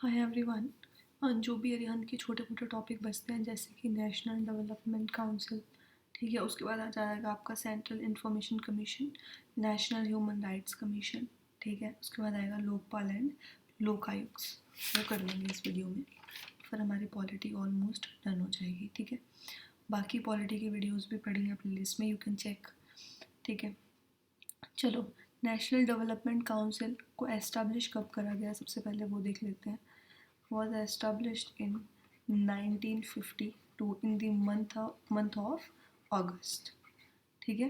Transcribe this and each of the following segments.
Hi everyone. जो भी अरिहंत के छोटे मोटे टॉपिक बचते हैं जैसे कि नेशनल डेवलपमेंट काउंसिल, ठीक है, उसके बाद आ जाएगा आपका central information commission, national human rights commission, ठीक है, उसके बाद आएगा लोकपाल एंड लोकायुक्त। वो कर लेंगे इस वीडियो में, फिर हमारी पॉलिटी ऑलमोस्ट डन हो जाएगी। ठीक है, बाकी पॉलिटी की वीडियोज़ भी पड़ी हैं प्ले लिस्ट में, यू कैन चेक। ठीक है, चलो, नेशनल डेवलपमेंट काउंसिल को एस्टैब्लिश कब करा गया सबसे पहले वो देख लेते हैं। Was established in 1952 in the month of August। ठीक है,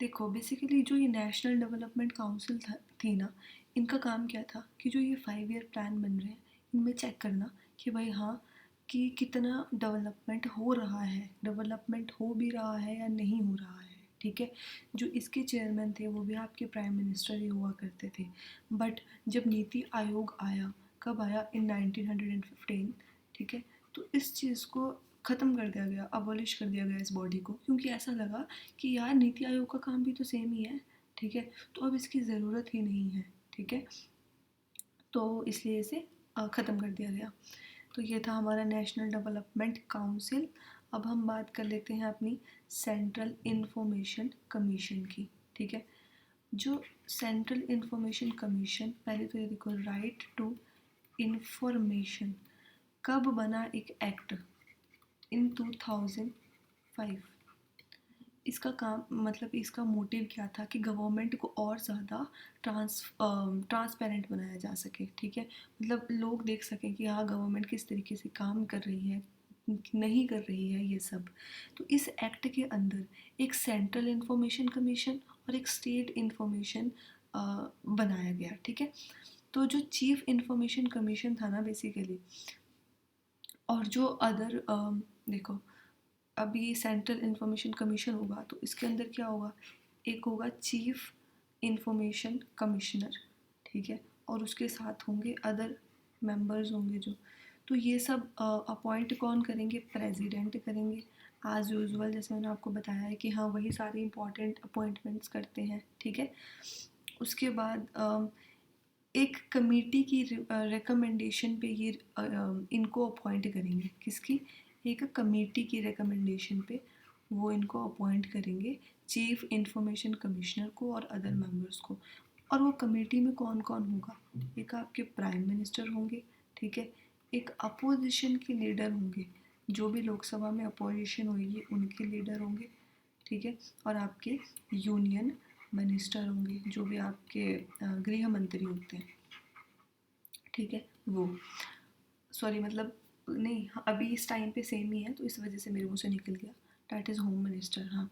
देखो बेसिकली जो ये नेशनल डेवलपमेंट काउंसिल थी ना, इनका काम क्या था कि जो ये 5 ईयर प्लान बन रहे हैं इनमें चेक करना कि भाई हाँ, कि कितना डेवलपमेंट हो रहा है, डेवलपमेंट हो भी रहा है या नहीं हो रहा है। ठीक है, जो इसके चेयरमैन थे वो भी आपके प्राइम मिनिस्टर ही हुआ करते थे। बट जब नीति आयोग आया, कब आया, इन 1915। ठीक है, तो इस चीज़ को ख़त्म कर दिया गया, अबॉलिश कर दिया गया इस बॉडी को, क्योंकि ऐसा लगा कि यार नीति आयोग का काम भी तो सेम ही है। ठीक है, तो अब इसकी ज़रूरत ही नहीं है। ठीक है, तो इसलिए इसे ख़त्म कर दिया गया। तो ये था हमारा नेशनल डेवलपमेंट काउंसिल। अब हम बात कर लेते हैं अपनी सेंट्रल इंफॉर्मेशन कमीशन की। ठीक है, जो सेंट्रल इंफॉर्मेशन कमीशन, पहले तो ये देखो, राइट टू इंफॉर्मेशन कब बना, एक एक्ट इन 2005। इसका काम मतलब इसका मोटिव क्या था कि गवर्नमेंट को और ज़्यादा ट्रांसपेरेंट बनाया जा सके। ठीक है, मतलब लोग देख सकें कि हाँ गवर्नमेंट किस तरीके से काम कर रही है, नहीं कर रही है ये सब। तो इस एक्ट के अंदर एक सेंट्रल इंफॉर्मेशन कमीशन और एक स्टेट इंफॉर्मेशन बनाया गया। ठीक है, तो जो चीफ इंफॉर्मेशन कमीशन था ना बेसिकली, और जो अदर देखो, अब ये सेंट्रल इंफॉर्मेशन कमीशन होगा तो इसके अंदर क्या होगा, एक होगा चीफ इंफॉर्मेशन कमिश्नर। ठीक है, और उसके साथ होंगे अदर मेंबर्स होंगे जो, तो ये सब अपॉइंट कौन करेंगे, प्रेसिडेंट करेंगे एज यूजुअल, जैसे मैंने आपको बताया है कि हाँ वही सारे इंपॉर्टेंट अपॉइंटमेंट्स करते हैं। ठीक है, उसके बाद एक कमेटी की रिकमेंडेशन पे ये इनको अपॉइंट करेंगे। किसकी, एक कमेटी की रिकमेंडेशन पे वो इनको अपॉइंट करेंगे, चीफ इंफॉर्मेशन कमिश्नर को और अदर मेंबर्स को। और वो कमेटी में कौन कौन होगा, एक आपके प्राइम मिनिस्टर होंगे। ठीक है, एक अपोजिशन के लीडर होंगे, जो भी लोकसभा में अपोजिशन होगी उनके लीडर होंगे। ठीक है, और आपके यूनियन मिनिस्टर होंगे, जो भी आपके गृह मंत्री होते हैं। ठीक है, वो, सॉरी मतलब नहीं, हाँ, अभी इस टाइम पे सेम ही है तो इस वजह से मेरे मुंह से निकल गया, डैट इज़ होम मिनिस्टर। हाँ,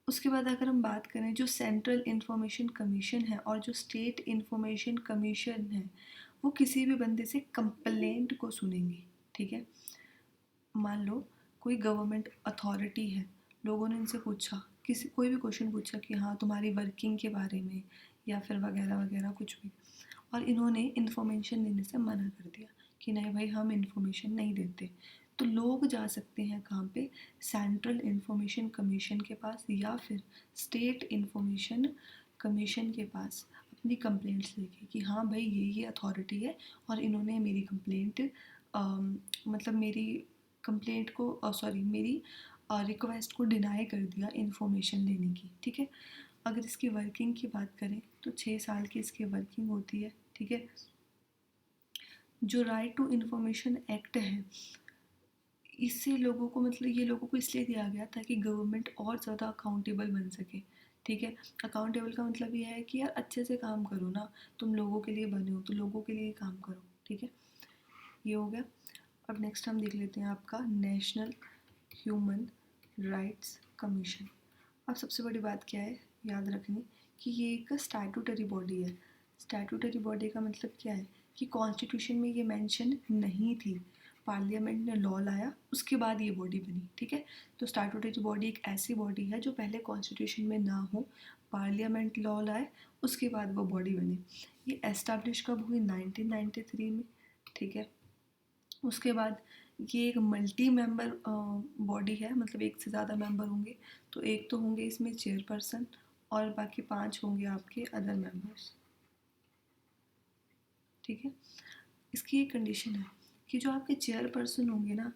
उसके बाद अगर हम बात करें जो सेंट्रल इंफॉर्मेशन कमीशन है और जो स्टेट इंफॉर्मेशन कमीशन है, वो किसी भी बंदे से कंप्लेंट को सुनेंगे। ठीक है, मान लो कोई गवर्नमेंट अथॉरिटी है, लोगों ने इनसे पूछा, किसी कोई भी क्वेश्चन पूछा कि हाँ तुम्हारी वर्किंग के बारे में या फिर वगैरह वगैरह कुछ भी, और इन्होंने इन्फॉर्मेशन देने से मना कर दिया कि नहीं भाई हम इन्फॉर्मेशन नहीं देते, तो लोग जा सकते हैं कहाँ पे, सेंट्रल इंफॉर्मेशन कमीशन के पास या फिर स्टेट इंफॉर्मेशन कमीशन के पास अपनी कंप्लेंट्स लेके कि हाँ भाई ये अथॉरिटी है और इन्होंने मेरी कंप्लेंट मतलब मेरी कंप्लेंट को सॉरी मेरी रिक्वेस्ट को डिनाई कर दिया इन्फॉर्मेशन लेने की। ठीक है, अगर इसकी वर्किंग की बात करें तो 6 साल की इसकी वर्किंग होती है। ठीक है, जो राइट टू इन्फॉर्मेशन एक्ट है, इससे लोगों को मतलब ये लोगों को इसलिए दिया गया ताकि गवर्नमेंट और ज़्यादा अकाउंटेबल बन सके। ठीक है, अकाउंटेबल का मतलब ये है कि यार अच्छे से काम करो ना, तुम लोगों के लिए बने हो तो लोगों के लिए काम करो। ठीक है, ये हो गया। अब नेक्स्ट हम देख लेते हैं आपका नेशनल ह्यूमन राइट्स कमीशन। अब सबसे बड़ी बात क्या है याद रखनी, कि ये एक स्टैट्यूटरी बॉडी है। स्टैट्यूटरी बॉडी का मतलब क्या है कि कॉन्स्टिट्यूशन में ये मेंशन नहीं थी, पार्लियामेंट ने लॉ लाया उसके बाद ये बॉडी बनी। ठीक है, तो स्टैट्यूटरी बॉडी एक ऐसी बॉडी है जो पहले कॉन्स्टिट्यूशन में ना हो, पार्लियामेंट लॉ लाए उसके बाद वो बॉडी बनी। ये एस्टैब्लिश कब हुई, 1993 में। ठीक है, उसके बाद ये एक मल्टी मेंबर बॉडी है, मतलब एक से ज़्यादा मेंबर होंगे, तो एक तो होंगे इसमें चेयरपर्सन और बाकी 5 होंगे आपके अदर मेंबर्स। ठीक है, इसकी एक कंडीशन है कि जो आपके चेयरपर्सन होंगे ना,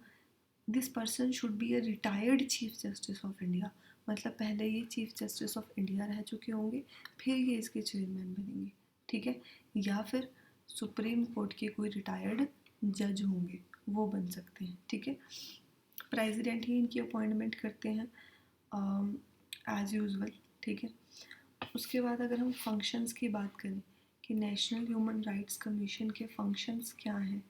this person should be a retired chief justice of India. मतलब पहले ये चीफ जस्टिस ऑफ इंडिया रह चुके होंगे, फिर ये इसके चेयरमैन बनेंगे, ठीक है। या फिर सुप्रीम कोर्ट के कोई रिटायर्ड जज होंगे, वो बन सकते हैं, ठीक है। प्रेसिडेंट ही इनकी अपॉइंटमेंट करते हैं एज यूजुअल, ठीक है। उसके बाद अगर हम फंक्शंस की बात करें कि नेशनल ह्यूमन राइट्स कमीशन के फंक्शंस क्या हैं,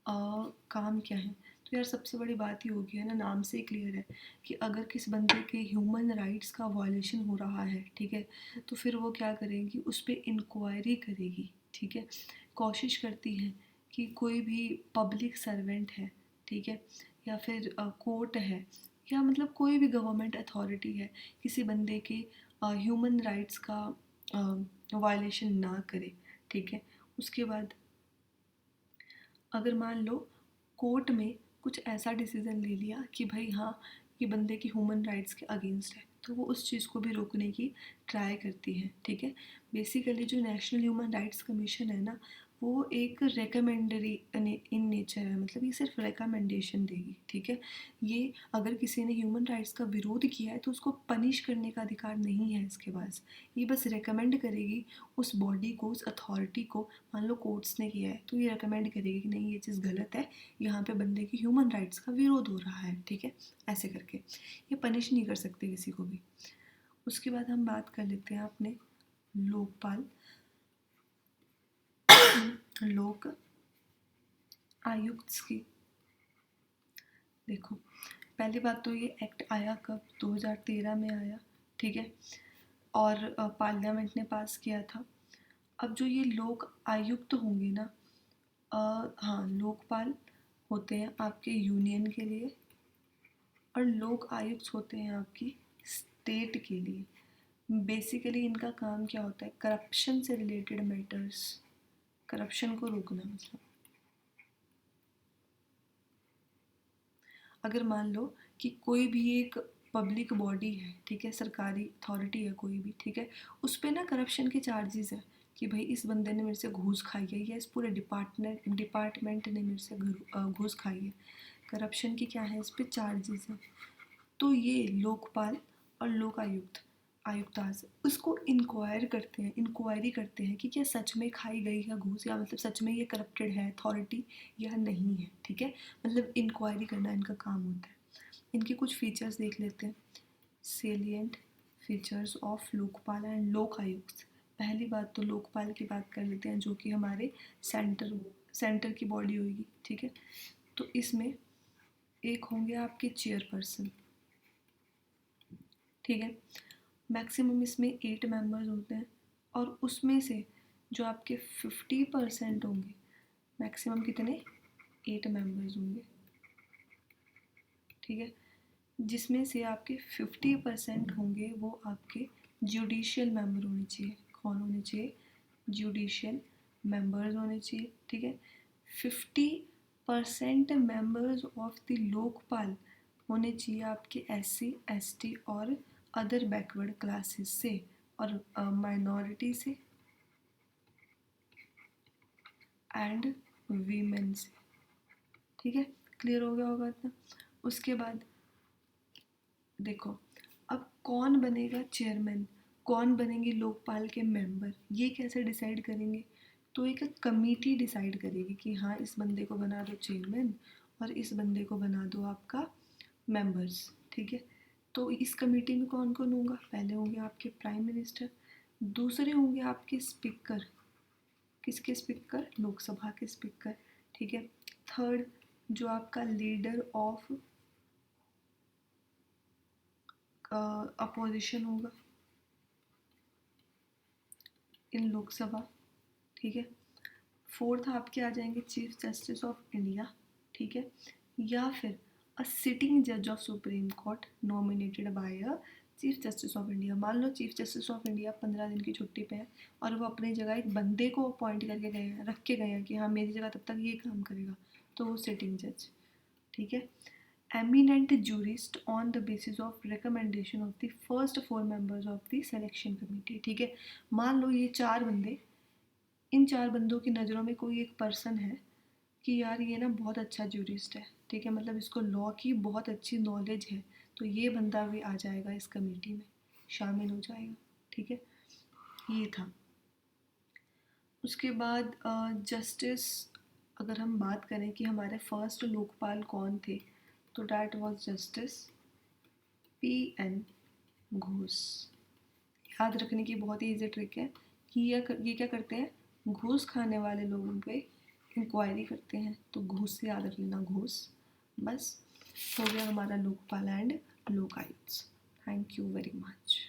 काम क्या है, तो यार सबसे बड़ी बात ही होगी है ना, नाम से ही क्लियर है कि अगर किस बंदे के ह्यूमन राइट्स का वायलेशन हो रहा है, ठीक है, तो फिर वो क्या करेगी, उस पर इंक्वायरी करेगी, ठीक है। कोशिश करती है कि कोई भी पब्लिक सर्वेंट है, ठीक है, या फिर कोर्ट है, या मतलब कोई भी गवर्नमेंट अथॉरिटी है, किसी बंदे के ह्यूमन राइट्स का वायलेशन ना करे, ठीक है। उसके बाद अगर मान लो कोर्ट में कुछ ऐसा डिसीज़न ले लिया कि भाई हाँ, ये बंदे की ह्यूमन राइट्स के अगेंस्ट है, तो वो उस चीज़ को भी रोकने की ट्राई करती है, ठीक है। बेसिकली जो नेशनल ह्यूमन राइट्स कमीशन है ना, वो एक रिकमेंडरी इन नेचर है, मतलब ये सिर्फ रिकमेंडेशन देगी, ठीक है। ये अगर किसी ने ह्यूमन राइट्स का विरोध किया है तो उसको पनिश करने का अधिकार नहीं है इसके पास। ये बस रिकमेंड करेगी उस बॉडी को, उस अथॉरिटी को। मान लो कोर्ट्स ने किया है तो ये रिकमेंड करेगी कि नहीं, ये चीज़ गलत है, यहाँ पे बंदे की ह्यूमन राइट्स का विरोध हो रहा है, ठीक है। ऐसे करके ये पनिश नहीं कर सकते किसी को भी। उसके बाद हम बात कर लेते हैं अपने लोकपाल लोक आयुक्त की। देखो, पहली बात तो ये एक्ट आया कब, 2013 में आया, ठीक है, और पार्लियामेंट ने पास किया था। अब जो ये लोक आयुक्त होंगे ना, हाँ, लोकपाल होते हैं आपके यूनियन के लिए और लोक आयुक्त होते हैं आपकी स्टेट के लिए। बेसिकली इनका काम क्या होता है, करप्शन से रिलेटेड मैटर्स, करप्शन को रोकना। मतलब अगर मान लो कि कोई भी एक पब्लिक बॉडी है, ठीक है, सरकारी अथॉरिटी है कोई भी, ठीक है, उस पर ना करप्शन के चार्जेस हैं कि भाई इस बंदे ने मेरे से घूस खाई है, या इस पूरे डिपार्टमेंट ने मेरे से घूस खाई है, करप्शन की क्या है, इस पर चार्जेस हैं। तो ये लोकपाल और लोक आयुक्त, आयुक्ताज उसको इंक्वायरी करते हैं कि क्या सच में खाई गई है घूस, या मतलब सच में ये करप्टेड है अथॉरिटी या नहीं है, ठीक है। मतलब इंक्वायरी करना इनका काम होता है। इनके कुछ फीचर्स देख लेते हैं, salient features of Lokpal and लोक आयुक्त। पहली बात तो लोकपाल की बात कर लेते हैं, जो कि हमारे सेंटर की बॉडी होगी, ठीक है। तो इसमें एक होंगे आपके चेयरपर्सन, ठीक है। मैक्सिमम इसमें 8 मेंबर्स होते हैं, और उसमें से जो आपके 50% होंगे, मैक्सिमम कितने, 8 मेंबर्स होंगे, ठीक है। जिसमें से आपके 50% होंगे वो आपके जुडिशियल मेंबर होने चाहिए। कौन होने चाहिए, जुडिशियल मेंबर्स होने चाहिए, ठीक है। 50% मेंबर्स ऑफ द लोकपाल होने चाहिए आपके SC ST और अदर बैकवर्ड क्लासेस से और माइनॉरिटी से एंड वीमेन से, ठीक है। क्लियर हो गया होगा इतना। उसके बाद देखो, अब कौन बनेगा चेयरमैन, कौन बनेंगे लोकपाल के मेंबर, ये कैसे डिसाइड करेंगे, तो एक कमेटी डिसाइड करेगी कि हाँ, इस बंदे को बना दो चेयरमैन और इस बंदे को बना दो आपका मेंबर्स, ठीक है। तो इस कमेटी में कौन कौन होगा, पहले होंगे आपके प्राइम मिनिस्टर, दूसरे होंगे आपके स्पीकर, किसके स्पीकर, लोकसभा के स्पीकर, ठीक है। थर्ड, जो आपका लीडर ऑफ अपोजिशन होगा इन लोकसभा, ठीक है। फोर्थ आपके आ जाएंगे चीफ जस्टिस ऑफ इंडिया, ठीक है, या फिर अ सिटिंग जज of supreme court nominated by a chief justice of India. मान लो चीफ जस्टिस ऑफ इंडिया 15 दिन की छुट्टी पे है और वो अपनी जगह एक बंदे को अपॉइंट करके गए हैं, रख के गए हैं कि हाँ, मेरी जगह तब तक ये काम करेगा, तो वो सिटिंग जज, ठीक है। Eminent jurist on the basis of recommendation of the first 4 members of the selection committee, ठीक है। मान लो ये 4 बंदे, इन 4 बंदों की नज़रों में कोई एक पर्सन है कि यार ये ना बहुत अच्छा जूरिस्ट है, ठीक है, मतलब इसको लॉ की बहुत अच्छी नॉलेज है, तो ये बंदा भी आ जाएगा इस कमेटी में, शामिल हो जाएगा, ठीक है। ये था। उसके बाद जस्टिस, अगर हम बात करें कि हमारे फर्स्ट लोकपाल कौन थे, तो that was justice P.N. Ghosh. याद रखने की बहुत ही ईजी ट्रिक है कि ये क्या करते हैं, घूस खाने वाले लोगों पे इंक्वायरी करते हैं, तो घूस से याद रख लेना, घूस। बस हो गया हमारा Lokpal and Lokayukta. Thank you very much.